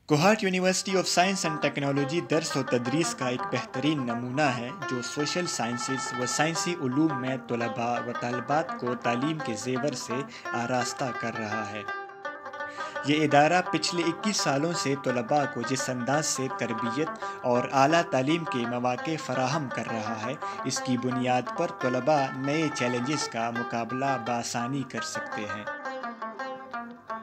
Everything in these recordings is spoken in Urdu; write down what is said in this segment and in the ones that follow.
کوہارٹ University of science and Technology درس و تدریس کا ایک بہترین نمونہ ہے جو سوشل سائنسز و سائنسی علوم میں طلباء و طالبات کو تعلیم کے زیور سے آراستہ کر رہا ہے۔ یہ ادارہ پچھلے 21 سالوں سے طلباء کو جس انداز سے تربیت اور اعلیٰ تعلیم کے مواقع فراہم کر رہا ہے، اس کی بنیاد پر طلباء نئے چیلنجز کا مقابلہ بآسانی کر سکتے ہیں۔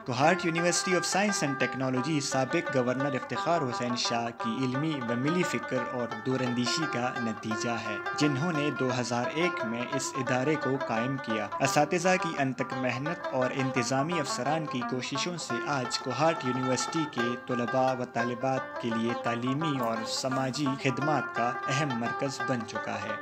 Kohat University of science and Technology سابق گورنر افتخار حسین شاہ کی علمی و ملی فکر اور دوراندیشی کا نتیجہ ہے، جنہوں نے 2001 میں اس ادارے کو قائم کیا۔ اساتذہ کی انتھک محنت اور انتظامی افسران کی کوششوں سے آج کوہارٹ یونیورسٹی کے طلباء و طالبات کے لیے تعلیمی اور سماجی خدمات کا اہم مرکز بن چکا ہے۔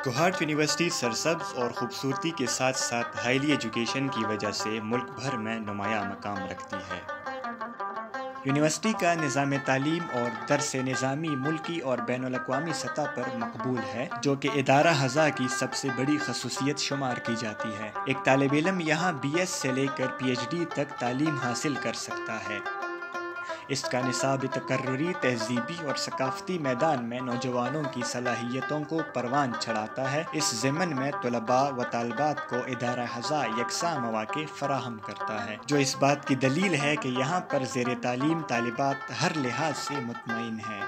کوہارٹ یونیورسٹی سرسبز اور خوبصورتی کے ساتھ ساتھ ہائیلی ایجوکیشن کی وجہ سے ملک بھر میں نمایاں مقام رکھتی ہے۔ یونیورسٹی کا نظام تعلیم اور درس نظامی ملکی اور بین الاقوامی سطح پر مقبول ہے، جو کہ ادارہ ہزا کی سب سے بڑی خصوصیت شمار کی جاتی ہے۔ ایک طالب علم یہاں BS سے لے کر PhD تک تعلیم حاصل کر سکتا ہے۔ اس کا نصاب تقرری، تہذیبی اور ثقافتی میدان میں نوجوانوں کی صلاحیتوں کو پروان چڑھاتا ہے۔ اس ضمن میں طلباء و طالبات کو ادارہ ہزا یکساں مواقع فراہم کرتا ہے، جو اس بات کی دلیل ہے کہ یہاں پر زیر تعلیم طالبات ہر لحاظ سے مطمئن ہیں۔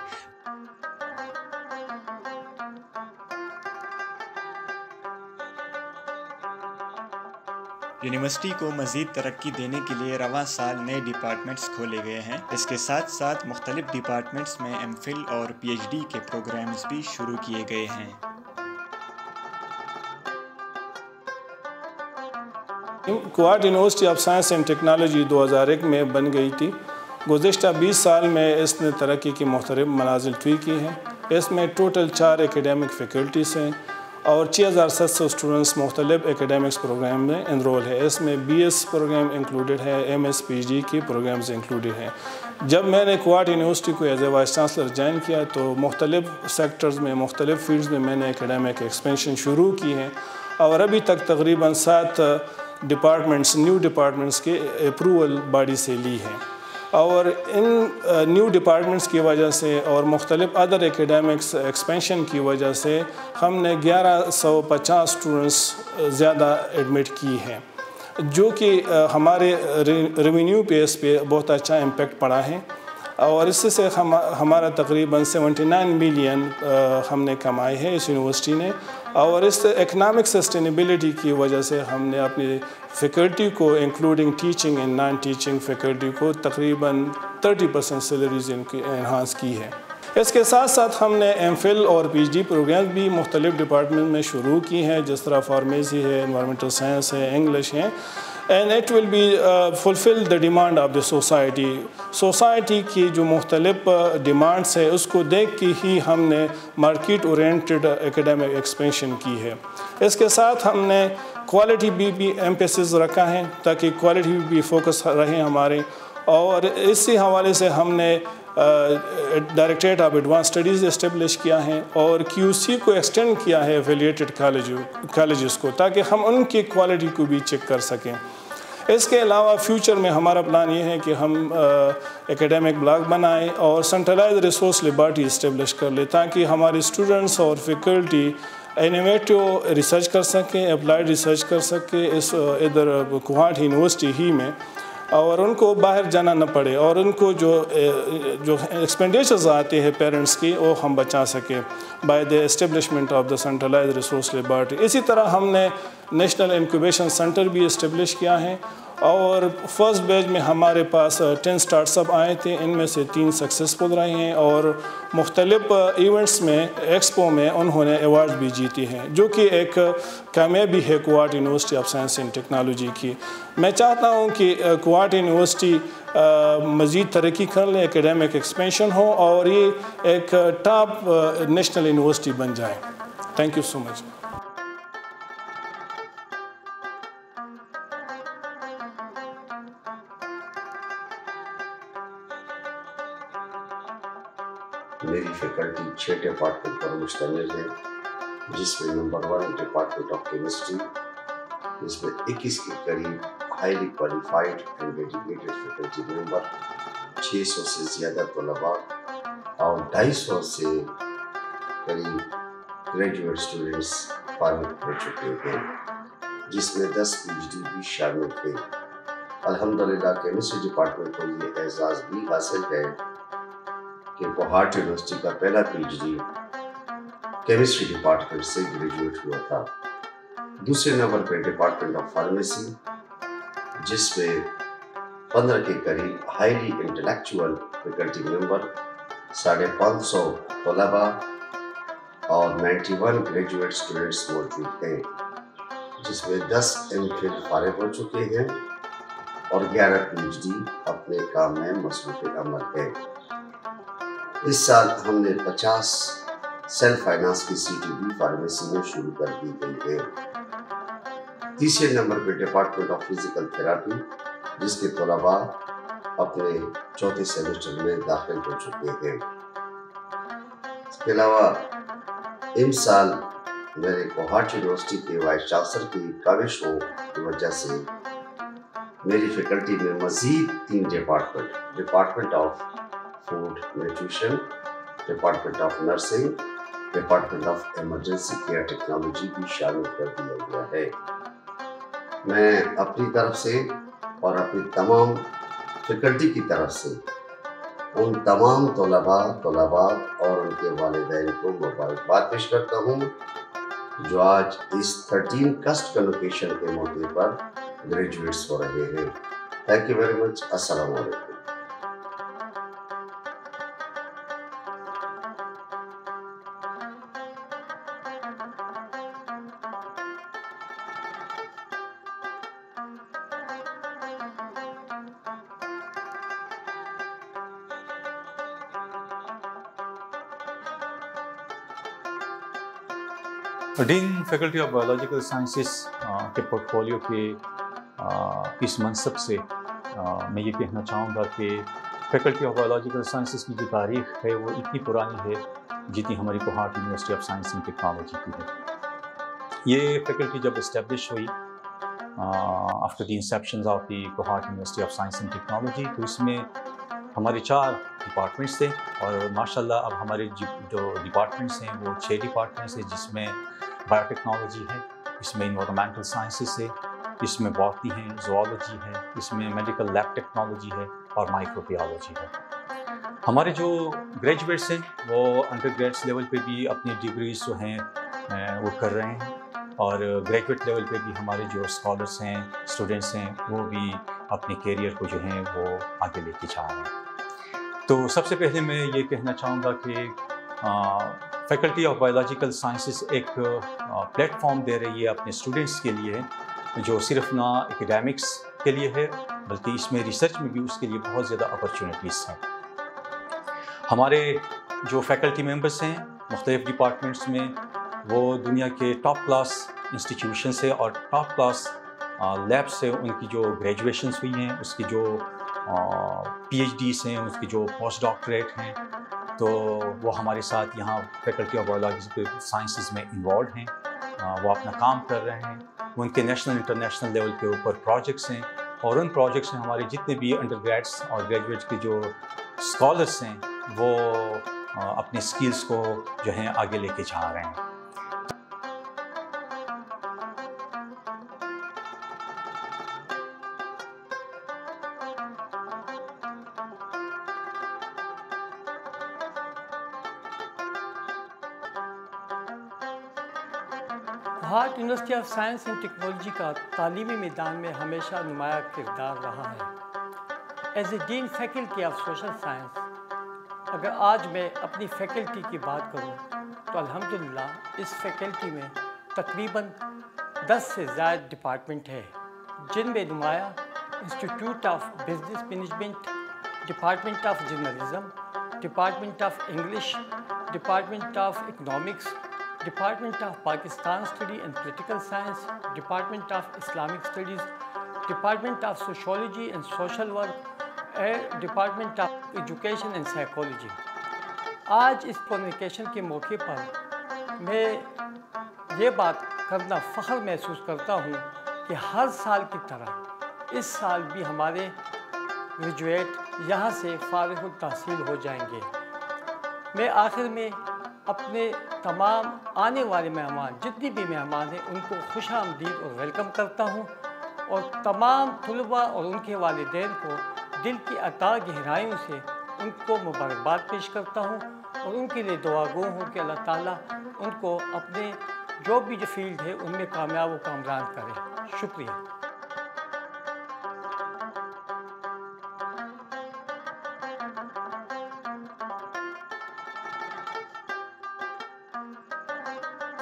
یونیورسٹی کو مزید ترقی دینے کے لیے رواں سال نئے ڈپارٹمنٹس کھولے گئے ہیں۔ اس کے ساتھ ساتھ مختلف ڈپارٹمنٹس میں MPhil اور PhD کے پروگرامز بھی شروع کیے گئے ہیں۔ Kohat University of science and Technology 2001 میں بن گئی تھی۔ گزشتہ 20 سال میں اس نے ترقی کی مختلف منازل طے کی ہیں۔ اس میں ٹوٹل 4 ایکیڈیمک فیکلٹیز ہیں اور 6700 اسٹوڈنٹس مختلف ایکیڈیمکس پروگرام میں انرول ہے۔ اس میں BS پروگرام انکلوڈڈ ہے، MS PhD کے پروگرامز انکلوڈڈ ہیں۔ جب میں نے کوہارٹ یونیورسٹی کو as a vice chancellor join کیا تو مختلف سیکٹرز میں، مختلف فیلڈز میں میں نے ایکیڈیمک ایکسپینشن شروع کی ہے اور ابھی تک تقریباً 7 نیو ڈپارٹمنٹس کے اپروول باڈی سے لی ہے، اور ان نیو ڈپارٹمنٹس کی وجہ سے اور مختلف ادر ایکیڈیمکس ایکسپینشن کی وجہ سے ہم نے 1150 اسٹوڈنٹس زیادہ ایڈمٹ کی ہیں، جو کہ ہمارے ریونیو پیس پہ بہت اچھا امپیکٹ پڑا ہے، اور اس سے ہمارا تقریباً 79 ملین ہم نے کمائے ہیں اس یونیورسٹی نے، اور اس اکنامک سسٹینیبلٹی کی وجہ سے ہم نے اپنی فیکلٹی کو including teaching and non teaching faculty کو تقریباً 30% سیلریز انہانس کی ہے۔ اس کے ساتھ ساتھ ہم نے MPhil اور PhD پروگرام بھی مختلف ڈپارٹمنٹ میں شروع کی ہیں، جس طرح فارمیسی ہے، انوائرمنٹل سائنس ہے، انگلش ہے، and it will be fulfill the demand of the society۔ Society کی جو مختلف ڈیمانڈس ہے اس کو دیکھ کے ہی ہم نے مارکیٹ اورینٹڈ ایکیڈیمک ایکسپینشن کی ہے۔ اس کے ساتھ ہم نے کوالٹی بھی ایمپیسس رکھا ہے تاکہ کوالٹی بھی فوکس رہے ہمارے، اور اسی حوالے سے ہم نے directorate of advance studies establish کیا ہے اور QC کو ایکسٹینڈ کیا ہے ایفیلیٹڈ کالجز کو، تاکہ ہم ان کی کوالٹی کو بھی چیک کر سکیں۔ اس کے علاوہ فیوچر میں ہمارا پلان یہ ہے کہ ہم ایکیڈیمک بلاک بنائیں اور سینٹرلائز ریسورس لیبارٹری اسٹیبلش کر لیں، تاکہ ہمارے اسٹوڈنٹس اور فیکلٹی انوویٹو ریسرچ کر سکیں، اپلائیڈ ریسرچ کر سکیں اس ادھر کوہارٹ یونیورسٹی ہی میں، اور ان کو باہر جانا نہ پڑے، اور ان کو جو ایکسپینڈیچرز آتے ہیں پیرنٹس کی وہ ہم بچا سکیں by the establishment of the centralize resource laboratory. اسی طرح ہم نے نیشنل انکوبیشن سینٹر بھی اسٹیبلش کیا ہے، اور فرسٹ بیچ میں ہمارے پاس 10 اسٹارٹس اپ آئے تھے، ان میں سے 3 سکسیسفل رہے ہیں، اور مختلف ایونٹس میں، ایکسپو میں انہوں نے ایوارڈ بھی جیتے ہیں، جو کہ ایک کامیابی ہے Kohat University of science and Technology کی۔ میں چاہتا ہوں کہ کوہارٹ یونیورسٹی مزید ترقی کر لے، ایکیڈیمک ایکسپینشن ہو، اور یہ ایک ٹاپ نیشنل یونیورسٹی بن جائے۔ تھینک یو سو مچ۔ میری فیکلٹی 6 ڈپارٹمنٹ پر مشتمل ہے، جس میں نمبر 1 ڈپارٹمنٹ آف کیمسٹری، جس میں 21 کے قریب highly qualified and dedicated faculty member, 600 سے زیادہ طلباء اور 250 سے قریب گریجویٹ اسٹوڈنٹس فارغ ہو چکے ہیں، جس میں 10 پی ایچ ڈی بھی شامل تھے۔ الحمدللہ کیمسٹری ڈپارٹمنٹ کو یہ اعزاز بھی حاصل ہے کہ کوہاٹ یونیورسٹی کا پہلا P H D chemistry department سے گریجویٹ ہوا تھا۔ دوسرے نمبر پہ ڈپارٹمنٹ آف فارمیسی، جس میں 15 کے قریب ہائیلی انٹلیکچوئل فیکلٹی ممبر، 550 طلباء اور 91 گریجویٹ اسٹوڈنٹس موجود ہیں، جس میں 10 ایم فل فارغ ہو چکے ہیں اور 11 پی ایچ ڈی اپنے کام میں مصروف عمل ہے۔ اس سال ہم نے 50 سیلف فائنانس کی سی ٹی بی فارمیسی میں شروع کر دی گئی ہے۔ تیسرے نمبر پہ ڈپارٹمنٹ آف فزیکل تھراپی، جس کے طلباء اپنے 4تھے سیمسٹر میں داخل ہو چکے ہیں۔ اس کے علاوہ ان سال میرے کوہاٹ یونیورسٹی کے وائس چانسلر کی کاوشوں کی وجہ سے میری فیکلٹی میں مزید 3 department of food nutrition, department of nursing, department of emergency care technology بھی شامل کر دیا گیا ہے۔ میں اپنی طرف سے اور اپنی تمام فیکلٹی کی طرف سے ان تمام طلباء اور ان کے والدین کو مبارکباد پیش کرتا ہوں جو آج اس 13 کسٹ کنوکیشن کے موقع پر گریجویٹس ہو رہے ہیں۔ Thank you very much. السلام علیکم۔ Dean faculty of biological sciences کے پورٹ فولیو کے اس منصب سے میں یہ کہنا چاہوں گا کہ فیکلٹی آف بایولوجیکل سائنسز کی جو تاریخ ہے وہ اتنی پرانی ہے جتنی ہماری Kohat university of science and Technology کی ہے۔ یہ فیکلٹی جب اسٹیبلش ہوئی after the inceptions of the Kohat university of science and Technology, تو اس میں ہمارے 4 ڈپارٹمنٹس تھے اور ماشاءاللہ اب ہمارے جو ڈپارٹمنٹس ہیں وہ 6 ڈپارٹمنٹس ہیں، جس میں بایو ٹیکنالوجی ہے، اس میں انوائرمنٹل سائنسز ہے، اس میں باٹنی ہے، زوالوجی ہے، اس میں میڈیکل لیب ٹیکنالوجی ہے اور مائکرو بیالوجی ہے۔ ہمارے جو گریجویٹس ہیں وہ انڈر گریڈس لیول پہ بھی اپنی ڈگریز جو ہیں وہ کر رہے ہیں اور گریجویٹ لیول پہ بھی ہمارے جو اسکالرس ہیں، اسٹوڈنٹس ہیں، وہ بھی اپنے کیریئر کو جو ہیں وہ آگے لے کے جا رہے ہیں۔ تو سب سے پہلے میں یہ کہنا چاہوں گا کہ فیکلٹی آف بایولوجیکل سائنسز ایک پلیٹ فارم دے رہی ہے اپنے اسٹوڈنٹس کے لیے، جو صرف نہ اکیڈیمکس کے لیے ہے بلکہ اس میں ریسرچ میں بھی اس کے لیے بہت زیادہ اپرچونیٹیز ہیں۔ ہمارے جو فیکلٹی ممبرس ہیں مختلف ڈپارٹمنٹس میں، وہ دنیا کے ٹاپ کلاس انسٹیٹیوشن سے اور ٹاپ کلاس لیب سے ان کی جو گریجویشنز ہوئی ہیں، اس کی جو پی ایچ ڈیز ہیں، اس کی جو پوسٹ ڈاکٹریٹ ہیں، تو وہ ہمارے ساتھ یہاں فیکلٹی آف بایولوجیکل سائنسز میں انوالوڈ ہیں، وہ اپنا کام کر رہے ہیں۔ ان کے نیشنل انٹرنیشنل لیول کے اوپر پروجیکٹس ہیں اور ان پروجیکٹس میں ہمارے جتنے بھی انڈر گریڈس اور گریجویٹس کے جو اسکالرس ہیں وہ اپنے اسکلس کو جو ہیں آگے لے کے جا رہے ہیں۔ Kohat university of science and technology کا تعلیمی میدان میں ہمیشہ نمایاں کردار رہا ہے۔ As a dean faculty of social science, اگر آج میں اپنی فیکلٹی کی بات کروں تو الحمدللہ اس فیکلٹی میں تقریباً 10 سے زائد ڈپارٹمنٹ ہے، جن میں نمایاں institute of business management, department of journalism, department of English, department of economics, department of Pakistan study and political science, department of Islamic studies, department of sociology and social work, department of education and psychology. آج اس کمیونیکیشن کے موقع پر میں یہ بات کرنا فخر محسوس کرتا ہوں کہ ہر سال کی طرح اس سال بھی ہمارے گریجویٹ یہاں سے فارغ التحصیل ہو جائیں گے۔ میں آخر میں اپنے تمام آنے والے مہمان، جتنی بھی مہمان ہیں، ان کو خوش آمدید اور ویلکم کرتا ہوں، اور تمام طلباء اور ان کے والدین کو دل کی اتا گہرائیوں سے ان کو مبارکباد پیش کرتا ہوں، اور ان کے لیے دعا گو ہوں کہ اللہ تعالیٰ ان کو اپنے جو بھی فیلڈ ہے ان میں کامیاب و کامران کرے۔ شکریہ۔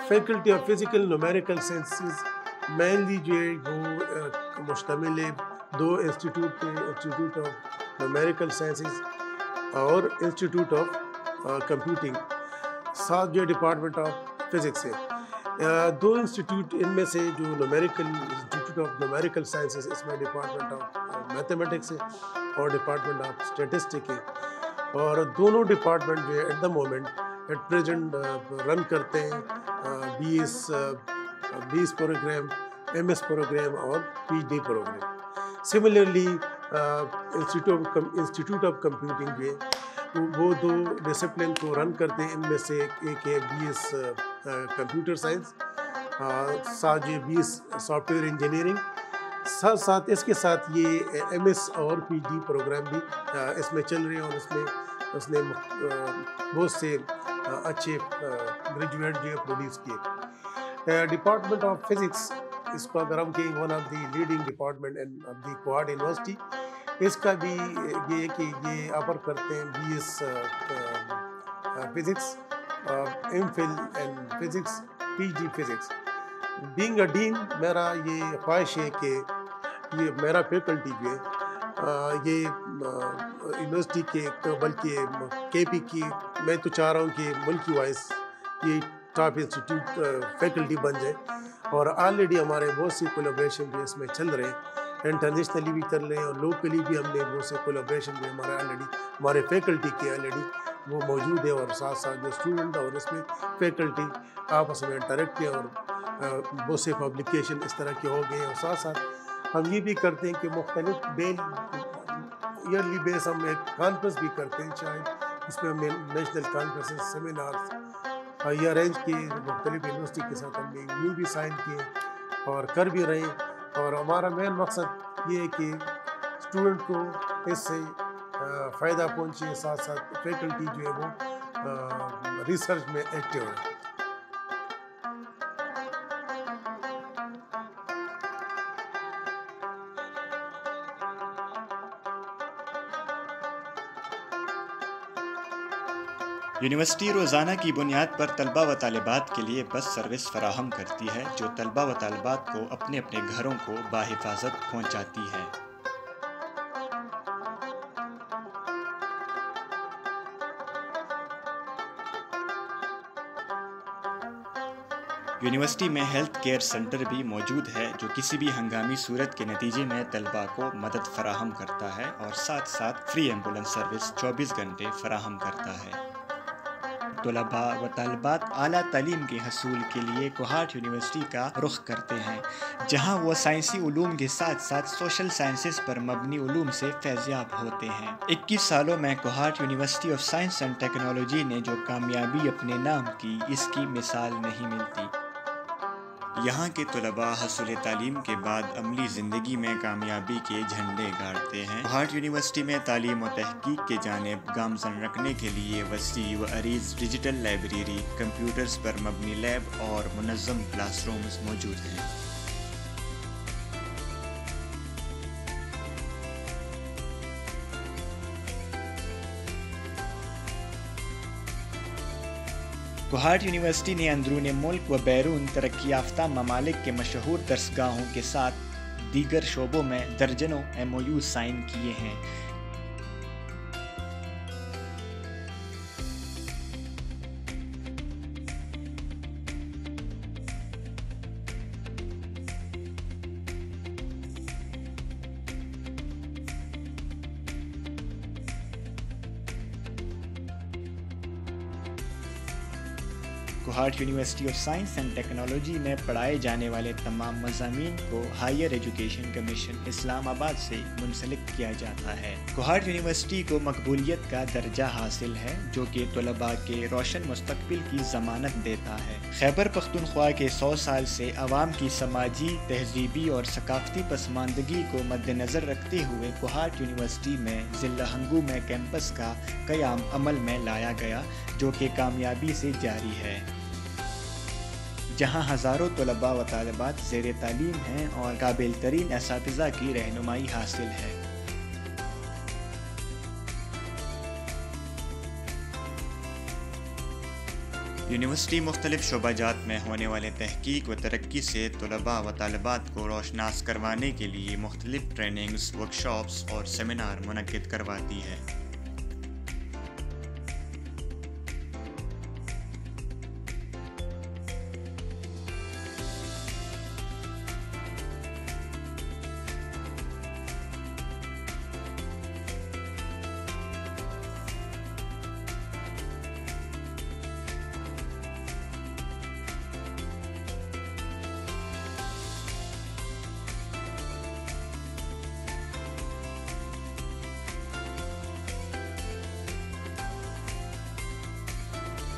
Faculty of physical numerical sciences mainly جو ہے وہ مشتمل ہے 2 انسٹیٹیوٹ پہ، انسٹیٹیوٹ آف نومیریکل سائنسز اور انسٹیٹیوٹ آف کمپیوٹنگ، ساتھ جو ڈپارٹمنٹ آف فزکس ہے۔ 2 انسٹیٹیوٹ ان میں سے جو numerical institute of numerical sciences, اس میں ڈپارٹمنٹ آف میتھمیٹکس ہے اور ڈپارٹمنٹ آف اسٹیٹسٹک ہے، اور دونوں ڈپارٹمنٹ جو ہے at the moment at present run کرتے ہیں 20 پروگرام، MS پروگرام اور PhD program. Similarly institute of computing جو ہے وہ 2 ڈسپلن کو رن کرتے ہیں، ان میں سے ایک ہے BS کمپیوٹر سائنس، ساتھ جو 20 سافٹ ویئر انجینئرنگ، ساتھ ساتھ اس کے ساتھ یہ MS اور PhD پروگرام بھی اس میں چل رہے ہیں، اور اس نے بہت سے اچھے گریجویٹ جو ہے پروڈیوس کیے۔ ڈپارٹمنٹ آف فزکس، اس کو اگر ہم کہیں one of the leading department of the Kohat university, اس کا بھی یہ ہے کہ یہ آفر کرتے ہیں BS physics, MPhil in physics, PhD physics. Being a dean, میرا یہ خواہش ہے کہ یہ میرا فیکلٹی جو ہے یہ یونیورسٹی کے بلکہ KP کی، میں تو چاہ رہا ہوں کہ ملکی وائز یہ ٹاپ انسٹیٹیوٹ فیکلٹی بن جائے، اور آلریڈی ہمارے بہت سی کولیبریشن جو اس میں چل رہے ہیں، انٹرنیشنلی بھی چل رہے ہیں، اور لوکلی بھی ہم نے بہت سے کولیبریشن جو ہمارے آلریڈی ہمارے فیکلٹی کے آلریڈی وہ موجود ہے، اور ساتھ ساتھ جو اسٹوڈنٹ اور اس میں فیکلٹی آپس میں انٹریکٹ ہے، اور بہت سے پبلیکیشن اس طرح کے ہو گئے ہیں، اور ساتھ ساتھ ہم یہ بھی کرتے ہیں کہ مختلف ایئرلی بیس ہم ایک کانفرنس بھی کرتے ہیں، شاید اس میں ہم نے نیشنل کانفرنسز، سیمینارز یہ ارینج کیے، مختلف یونیورسٹی کے ساتھ ہم نے MOU بھی سائن کیے اور کر بھی رہے ہیں، اور ہمارا مین مقصد یہ ہے کہ اسٹوڈنٹ کو اس سے فائدہ پہنچے، ساتھ ساتھ فیکلٹی جو ہے وہ ریسرچ میں ایکٹیو ہے۔ یونیورسٹی روزانہ کی بنیاد پر طلباء و طالبات کے لیے بس سروس فراہم کرتی ہے، جو طلباء و طالبات کو اپنے اپنے گھروں کو باحفاظت پہنچاتی ہے۔ یونیورسٹی میں ہیلتھ کیئر سینٹر بھی موجود ہے، جو کسی بھی ہنگامی صورت کے نتیجے میں طلباء کو مدد فراہم کرتا ہے، اور ساتھ ساتھ فری ایمبولینس سروس 24 گھنٹے فراہم کرتا ہے۔ طلباء و طالبات اعلیٰ تعلیم کے حصول کے لیے کوہارٹ یونیورسٹی کا رخ کرتے ہیں، جہاں وہ سائنسی علوم کے ساتھ ساتھ سوشل سائنسز پر مبنی علوم سے فیضیاب ہوتے ہیں۔ 21 سالوں میں Kohat University of science and Technology نے جو کامیابی اپنے نام کی، اس کی مثال نہیں ملتی۔ یہاں کے طلباء حصول تعلیم کے بعد عملی زندگی میں کامیابی کے جھنڈے گاڑتے ہیں۔ کوہارٹ یونیورسٹی میں تعلیم و تحقیق کے جانب گامزن رکھنے کے لیے وسیع و عریض ڈیجیٹل لائبریری، کمپیوٹرز پر مبنی لیب اور منظم کلاس رومز موجود ہیں۔ کوہارٹ یونیورسٹی نے اندرون ملک و بیرون ترقی یافتہ ممالک کے مشہور درسگاہوں کے ساتھ دیگر شعبوں میں درجنوں MOU سائن کیے ہیں۔ Kohat university of science and technology میں پڑھائے جانے والے تمام مضامین کو ہائر ایجوکیشن کمیشن اسلام آباد سے منسلک کیا جاتا ہے۔ کوہاٹ یونیورسٹی کو مقبولیت کا درجہ حاصل ہے جو کہ طلباء کے روشن مستقبل کی ضمانت دیتا ہے۔ خیبر پختونخوا کے 100 سال سے عوام کی سماجی، تہذیبی اور ثقافتی پسماندگی کو مد نظر رکھتے ہوئے کوہاٹ یونیورسٹی میں ضلع ہنگو میں کیمپس کا قیام عمل میں لایا گیا جو کہ کامیابی سے جاری ہے، جہاں ہزاروں طلباء و طالبات زیر تعلیم ہیں اور قابل ترین اساتذہ کی رہنمائی حاصل ہے۔ یونیورسٹی مختلف شعبہ جات میں ہونے والے تحقیق و ترقی سے طلباء و طالبات کو روشناس کروانے کے لیے مختلف ٹریننگز، ورکشاپس اور سیمینار منعقد کرواتی ہے۔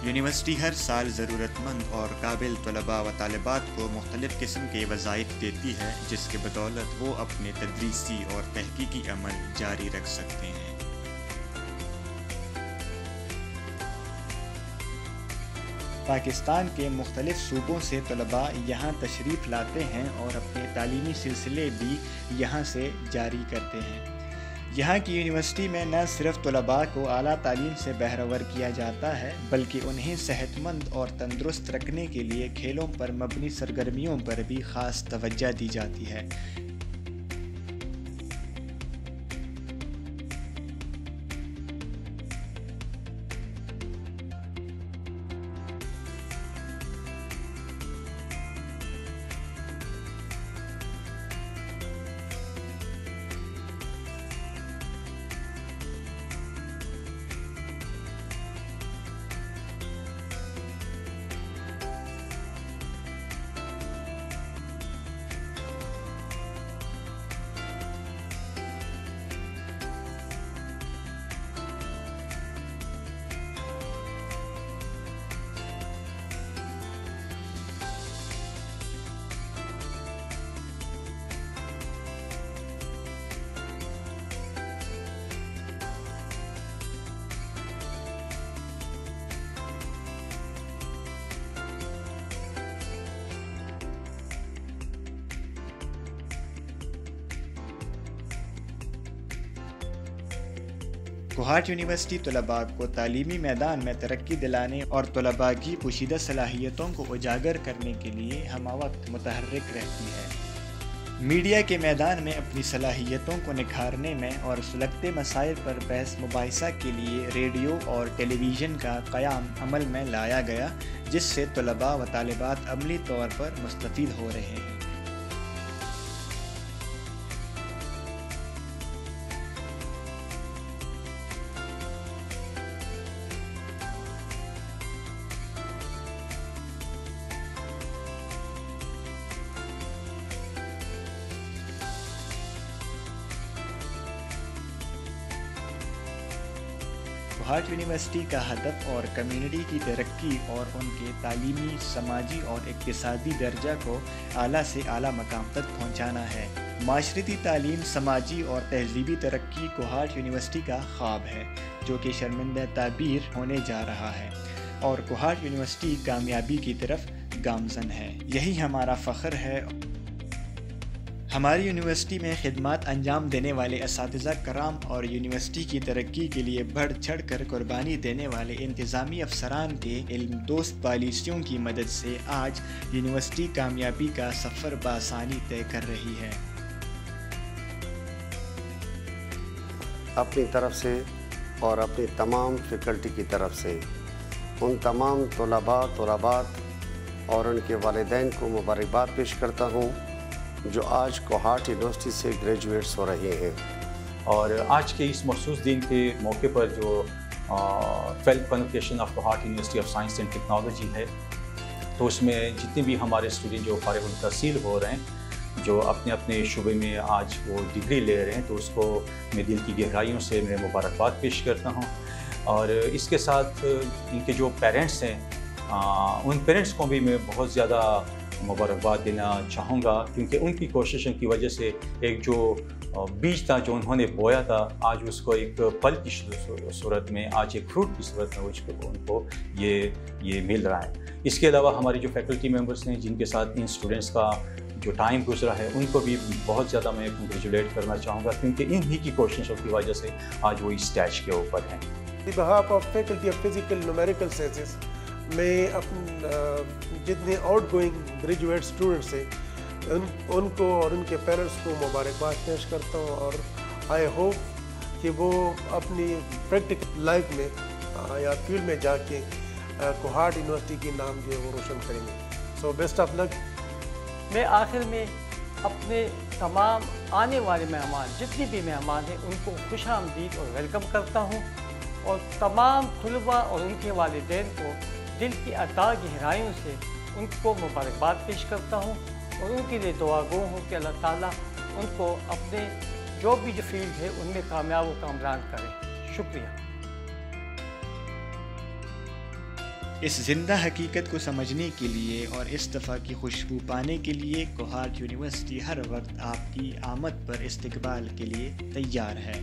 یونیورسٹی ہر سال ضرورت مند اور قابل طلباء و طالبات کو مختلف قسم کے وظائف دیتی ہے جس کے بدولت وہ اپنے تدریسی اور تحقیقی عمل جاری رکھ سکتے ہیں۔ پاکستان کے مختلف صوبوں سے طلباء یہاں تشریف لاتے ہیں اور اپنے تعلیمی سلسلے بھی یہاں سے جاری کرتے ہیں۔ یہاں کی یونیورسٹی میں نہ صرف طلباء کو اعلیٰ تعلیم سے بہرور کیا جاتا ہے بلکہ انہیں صحت مند اور تندرست رکھنے کے لیے کھیلوں پر مبنی سرگرمیوں پر بھی خاص توجہ دی جاتی ہے۔ کوہاٹ یونیورسٹی طلباء کو تعلیمی میدان میں ترقی دلانے اور طلباء کی پوشیدہ صلاحیتوں کو اجاگر کرنے کے لیے ہمہ وقت متحرک رہتی ہے۔ میڈیا کے میدان میں اپنی صلاحیتوں کو نکھارنے میں اور سلگتے مسائل پر بحث مباحثہ کے لیے ریڈیو اور ٹیلی ویژن کا قیام عمل میں لایا گیا جس سے طلباء و طالبات عملی طور پر مستفید ہو رہے ہیں۔ کوہاٹ یونیورسٹی کا ہدف اور کمیونٹی کی ترقی اور ان کے تعلیمی، سماجی اور اقتصادی درجہ کو اعلیٰ سے اعلیٰ مقام تک پہنچانا ہے۔ معاشرتی تعلیم، سماجی اور تہذیبی ترقی کوہاٹ یونیورسٹی کا خواب ہے جو کہ شرمندہ تعبیر ہونے جا رہا ہے اور کوہاٹ یونیورسٹی کامیابی کی طرف گامزن ہے۔ یہی ہمارا فخر ہے۔ ہماری یونیورسٹی میں خدمات انجام دینے والے اساتذہ کرام اور یونیورسٹی کی ترقی کے لیے بڑھ چڑھ کر قربانی دینے والے انتظامی افسران کے علم دوست پالیسیوں کی مدد سے آج یونیورسٹی کامیابی کا سفر بآسانی طے کر رہی ہے۔ اپنی طرف سے اور اپنی تمام فیکلٹی کی طرف سے ان تمام طلبات اور ان کے والدین کو مبارکباد پیش کرتا ہوں جو آج کوہاٹ یونیورسٹی سے گریجویٹس ہو رہے ہیں۔ اور آج کے اس مخصوص دن کے موقع پر جو 12th convocation of Kohat university of science and technology ہے تو اس میں جتنے بھی ہمارے اسٹوڈنٹ جو فارغ التحصیل ہو رہے ہیں، جو اپنے اپنے شعبے میں آج وہ ڈگری لے رہے ہیں، تو اس کو میں دل کی گہرائیوں سے میں مبارکباد پیش کرتا ہوں۔ اور اس کے ساتھ ان کے جو پیرنٹس ہیں، ان پیرنٹس کو بھی میں بہت زیادہ مبارکباد دینا چاہوں گا، کیونکہ ان کی کوششوں کی وجہ سے ایک جو بیج تھا جو انہوں نے بویا تھا، آج اس کو ایک پھل کی صورت میں، آج ایک فروٹ کی صورت میں ان کو یہ مل رہا ہے۔ اس کے علاوہ ہماری جو فیکلٹی ممبرس ہیں جن کے ساتھ ان اسٹوڈنٹس کا جو ٹائم گزرا ہے، ان کو بھی بہت زیادہ میں کنگریچولیٹ کرنا چاہوں گا، کیونکہ انہی کی کوششوں کی وجہ سے آج وہ اس اسٹیج کے اوپر ہیں۔ behalf of Faculty of Physical Numerical Sciences میں جتنے آؤٹ گوئنگ گریجویٹ اسٹوڈنٹس ہیں ان کو اور ان کے پیرنٹس کو مبارکباد پیش کرتا ہوں، اور آئی ہوپ کہ وہ اپنی پریکٹیکل لائف میں یا فیلڈ میں جا کے کوہاٹ یونیورسٹی کی نام جو ہے وہ روشن کریں گے۔ سو بیسٹ آف لک۔ میں آخر میں اپنے تمام آنے والے مہمان، جتنے بھی مہمان ہیں، ان کو خوش آمدید اور ویلکم کرتا ہوں، اور تمام طلباء اور ان کے والدین کو دل کی عطا گہرائیوں سے ان کو مبارکباد پیش کرتا ہوں، اور ان کے لیے دعا گو ہوں کہ اللہ تعالیٰ ان کو اپنے جو بھی فیلڈ ہے ان میں کامیاب و کامران کرے۔ شکریہ۔ اس زندہ حقیقت کو سمجھنے کے لیے اور اس دفعہ کی خوشبو پانے کے لیے کوہاٹ یونیورسٹی ہر وقت آپ کی آمد پر استقبال کے لیے تیار ہے۔